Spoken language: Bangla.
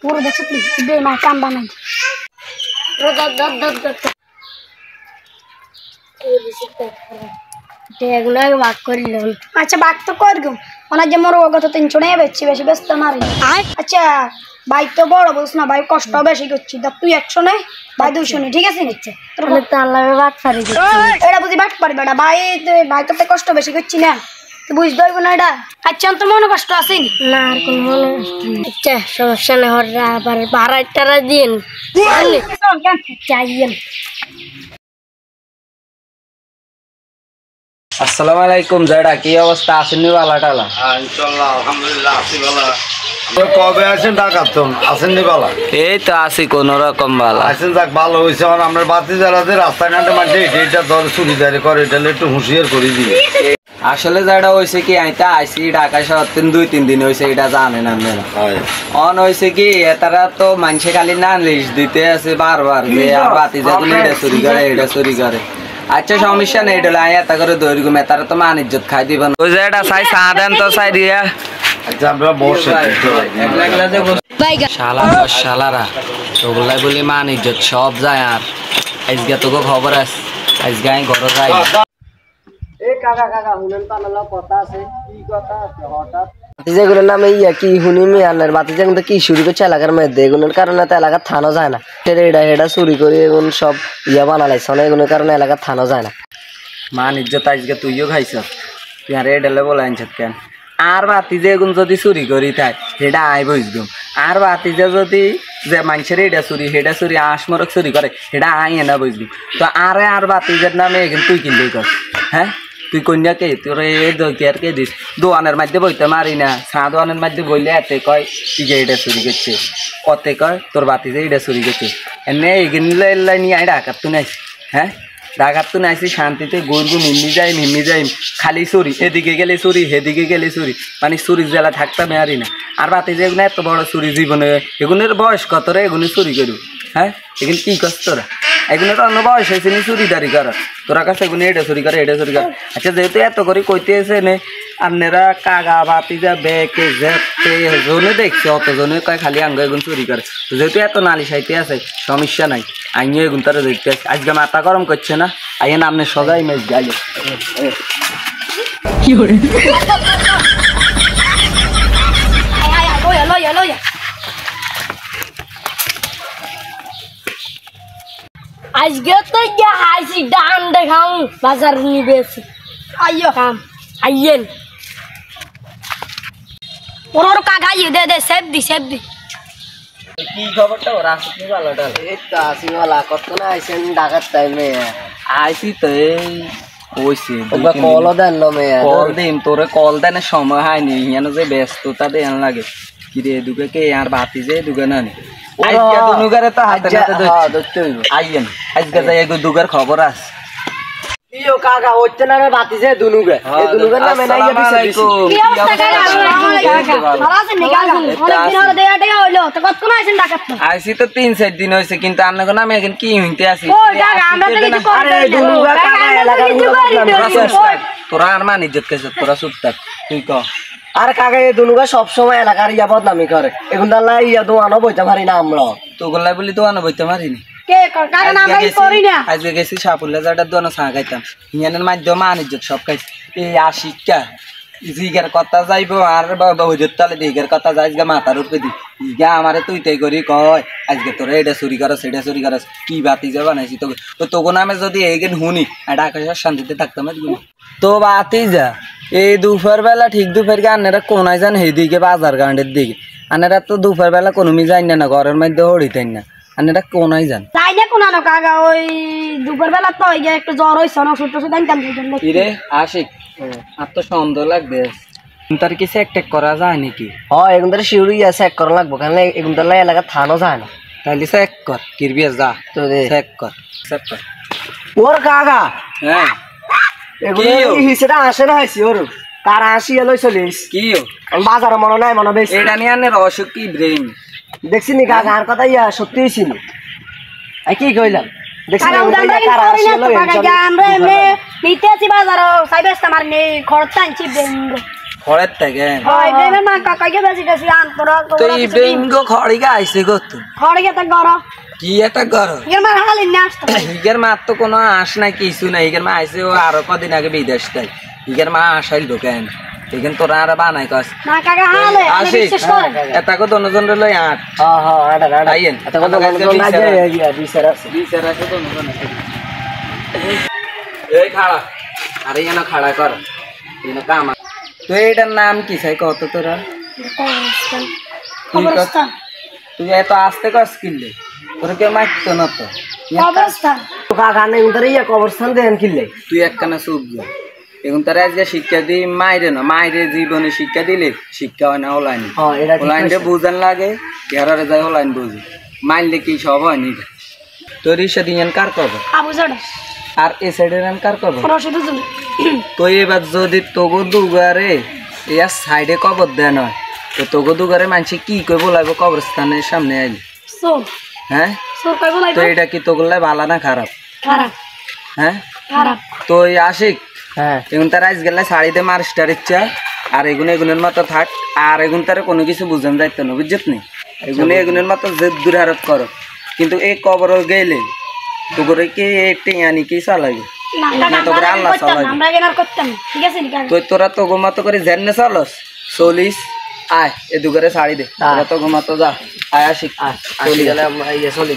পুরো দেখছ তুই দে না কাম বানাই এগুলো ভাগ করিলাম আচ্ছা ভাগ তো করগুম ওনার যে মোর গত 300 টাকা বেচছি বেশি ব্যস্ত মারি আচ্ছা ভাই তো বড় বলছ না ভাই কষ্ট বেশি করছি দা তুই 100 নে ভাই 200 নে ঠিক আছে নিচ্ছে তোর তো আল্লাহ ভাগ পারি এটা বুঝি ভাগ পারি বেটা ভাই তো কষ্ট বেশি করছি না তুই বুঝ দইব না এটা আচ্ছা তো মনে কষ্ট আছে না আর কোন মনে আচ্ছা সমস্যা না হররা আবার ভাড়াটারা দিন চাইয়েন আসসালামু আলাইকুম জায়ডা কি অবস্থা আছেন নি বালা টালা ইনশাআল্লাহ আলহামদুলিল্লাহ আছি বালা কবে আসেন ঢাকাতন আসেন নি বালা এই তো আছি কোন রকম বালা আসেন যাক ভালো হইছে আর আমরা বাতি জ্বালাতে রাস্তাঘাটে মাঝে এটা ধর চুরিদারি করে এটা একটু হুঁশিয়ার করে দিই আসলে যেটা হয়েছে কি আইতা আইসি ঢাকা শহর 2-3 দিন হয়েছে এটা জানেন আপনারা অন হয়েছে কি তারা তো মানুষে খালি না লিস্ট দিতে আছে বারবার যে আর বাতি যেগুলো এটা চুরি করে আচ্ছা সমস্যা নেই এটা আয়াতা করে দৈর্ঘ্য মে তারা তো মান ইজ্জত খাই দিবেন ওই যে এটা চাই চা দেন তো চাই দিয়া আচ্ছা আমরা বসে শালারা ওগুলাই বলি মান ইজ্জত সব যায় আর আজকে তোকে খবর আছে আজকে আমি ঘরে যাই কাকা হুনেন তো আমার কথা আছে কি কথা আছে হঠাৎ যেগুলোর নামে কি হুনি মিয়ানের বাতি যেগুলো কি শুরু করছে এলাকার মধ্যে এগুলোর কারণে তো এলাকার থানো যায় না এটা চুরি করে এগুলো সব বানালাইছ না এগুলোর কারণে এলাকার থানো যায় না মান ইজ্জত আজকে তুইও খাইছ তুই আর এডালে বলে আনছ কেন আর বাতি যে এগুলো যদি চুরি করি তাই সেটা আই বুঝতাম আর বাতি যে যদি যে মানুষের এটা চুরি আসমরক চুরি করে সেটা আই এনা বুঝবি তো আর বাতি যে নামে এগুলো তুই কিনতেই কর হ্যাঁ তুই কন্যাকে তোর এই কে দিস দোয়ানের মধ্যে বইতে মারি না চা দোয়ানের মধ্যে বইলে এতে কয় তুই যে এটা চুরি করছে অতে কয় তোর বাতি যে এটা চুরি করছে এনে এগিয়ে নিয়ে আই ডাকাত তুই নাইছি হ্যাঁ ডাকাত তুই নাইছি শান্তিতে গরু মিমি যাই খালি চুরি এদিকে গেলে চুরি সেদিকে গেলে চুরি মানে চুরি জেলা থাকতাম আরি না আর বাতি যে এগুলো এত বড় চুরি জীবনে এগুলোর বয়স কত রে এগুলো চুরি করু হ্যাঁ এগুলো কি করছ তোরা এগুলো তো অন্য বয়স হয়েছে নি চুরিদারি কর তোরা কাছে এগুলো এটা চুরি করে আচ্ছা যেহেতু এত করে কইতে এসে নে আপনারা কাগা বাতি যা বেকে জনে দেখছে অতজনে কয় খালি আঙ্গ এগুন চুরি করে যেহেতু এত নালিশ আইতে আছে সমস্যা নাই আইনিও এগুন তারা দেখতে আছে আজকে মাথা গরম করছে না আইন আপনি সজাই মেজ গাইলে কি করে আজকে তো আইসি ডান দেখাও বাজার নিয়ে বেশি আইয়ো কাম আইয়েন ওর কাকা দে সেভ দি কি খবরটা ওরা আসতে ভালোটা এই তো আসি ভালো কত না আইছেন ঢাকার টাইমে আইসি তো এই ওইছে কল দেন মে কল দিম তোরে কল দেন সময় হয়নি ইয়ানো যে ব্যস্ততা দেন লাগে কি রে দুকে কে আর বাতি যে দুকে না নি আজকে দুনুগারে তো হাতে নাতে ধরতে হইব আইয়েন আজকে যাই এগো দুগার খবর আছে ইও কাকা হচ্ছে না রে বাতি যে দুনুগে এই দুনুগের নামে নাই বিছে কি অবস্থা কাকা আসসালামু আলাইকুম ভালো আছেন নি কাকা অনেক দিন হলো দেয়া হইলো তো কত কোন আছেন ডাকাত আইছি তো 3-4 দিন হইছে কিন্তু আপনাদের নামে এখন কি হইতে আছে ও কাকা আমরা তো কিছু করি আরে দুনুগা কাকা এলাকার তোরা আর মান ইজ্জত কেছে তোরা চুপ থাক তুই ক আর কাকা এই দুনুগা সব সময় এলাকার বদনামি করে এখন দাল্লা দোয়ানো বইতে পারি না আমরা তো গল্লাই বলি দোয়ানো বইতে পারিনি কে কাকা না ভাই করি না আজকে গেছি সাপুল্লা জাটার দোয়ানো চা খাইতাম ইয়ানের মাধ্যমে মান ইজ্জত সব খাইছি এই আশিকটা জিগের কথা যাইবো আর বাবা হুজুর তালে দিগের কথা যাইস গা মাথার উপরে দি ইগা আমারে তুই তাই করি কয় আজকে তোরা এটা চুরি করস এটা চুরি করস কি বাতি যা বানাইছি তোকে তো তোকে নামে যদি এইদিন শুনি এটা আকাশের শান্তিতে থাকতাম তো বাতি যা এই দুপুর বেলা ঠিক দুপুর গে আনেরা কোনায় যান সেইদিকে বাজার গান্ডের দিকে আনেরা তো দুপুর বেলা কোনোমি যাই না ঘরের মধ্যে হরিতেন না আনেরা কোনায় যান তাই না কোনানো কাকা ওই দুপুর বেলা তো একটু জ্বর হইছে না ওষুধ টষুধ আনতাম রে আশিক আর তো সন্দেহ লাগবে তার কি চেক টেক করা যায় নাকি এগুন তার শিউরি চেক করা লাগবো কারণ এগুন তার এলাকা থানো যায় না তাহলে চেক কর কিরবি যা তো চেক কর ওর কাকা হ্যাঁ এগুলো হিসেটা আসে না হইছি ওর কার আসি এলো চলিস কি বাজারে মনে নাই মনে বেশি এটা নিয়ে আনে রসক কি ব্রেইন দেখছি নি কাকা আর কথা সত্যিই ছিল আই কি কইলাম দেখছি কার আসি এলো আমরা এমনি নিতে আছি বাজারে সাইবেস আমার নেই খরচ আনছি খড়ের থেকে হয় দেবে মা কাকাকে বেশি বেশি আন্তরা তো এই বেঙ্গো খড়িকে আইছে গত ঘরে গেতে গরম কি এটা কর ইগের মা হালিন না আসতো ইগের মা তো কোনো আস নাই কিছু নাই ইগের মা আইছে ও আরো কদিন আগে বিদেশ তাই ইগের মা আসাইল ঢোকেন এখান তোরা আর বানাই কাজ না কাকা হালে আমি আসি বিশ্বাস করে এটা কো দনজন লই আট হ্যাঁ হ্যাঁ আটা আটা আইয়েন এটা কত না যায় ইয়া বিচার আছে বিচার আছে দনজন এই খাড়া আরে এনা খাড়া কর এনা কাম তো এটার নাম কি চাই কত তোরা কবরস্থান কবরস্থান তুই এত আস্তে কাজ কিনলে তোরা কেউ মারতো না তো কবরস্থান তো কাকা নে উন্তরে ইয়া কবরস্থান দেন কিনলে তুই একখানা চুপ যা এখন তারা আজকে শিক্ষা দিই মাইরে না মাইরে জীবনে শিক্ষা দিলে শিক্ষা হয় না অনলাইনে হ্যাঁ এটা ঠিক অনলাইনে বুঝান লাগে ঘেরারে যায় অনলাইন বুঝি মাইনলে কি সব হয় নি তোর ইসে দিয়েন কার করবো আবু জড় আর এ সাইডের কার করবো রশিদ হুজুর তো এবার যদি তোগো দুগারে ইয়ার সাইডে কবর দেয় নয় তো তোগো দুগারে মানুষ কি করবো লাগবে কবরস্থানের সামনে আইলে সোর হ্যাঁ সোর কইবো তো লাইবো এটা কি তোগুলাই ভালো না খারাপ খারাপ হ্যাঁ খারাপ তো এই আশিক হ্যাঁ এখন তারা আজ গেলে শাড়িতে মারিস্টার ইচ্ছা আর এগুনের মতো থাক আর এগুন তারা কোনো কিছু বুঝান যাইতো না বুঝছত নি এগুনের মতো জেদ দূর হারত করো কিন্তু এই কবর গেলে তো করে কি টেয়ানি কি চালাইবে না না তো করে আল্লাহ চালাইবে আমরা কেনার করতাম ঠিক আছে নি তো তোরা তো গোমাতো করে জেনে চলস চলিস আয় এ দুগারে শাড়ি দে তোরা তো গোমাতো যা আয় আশিক চলি গেলে ইয়া চলি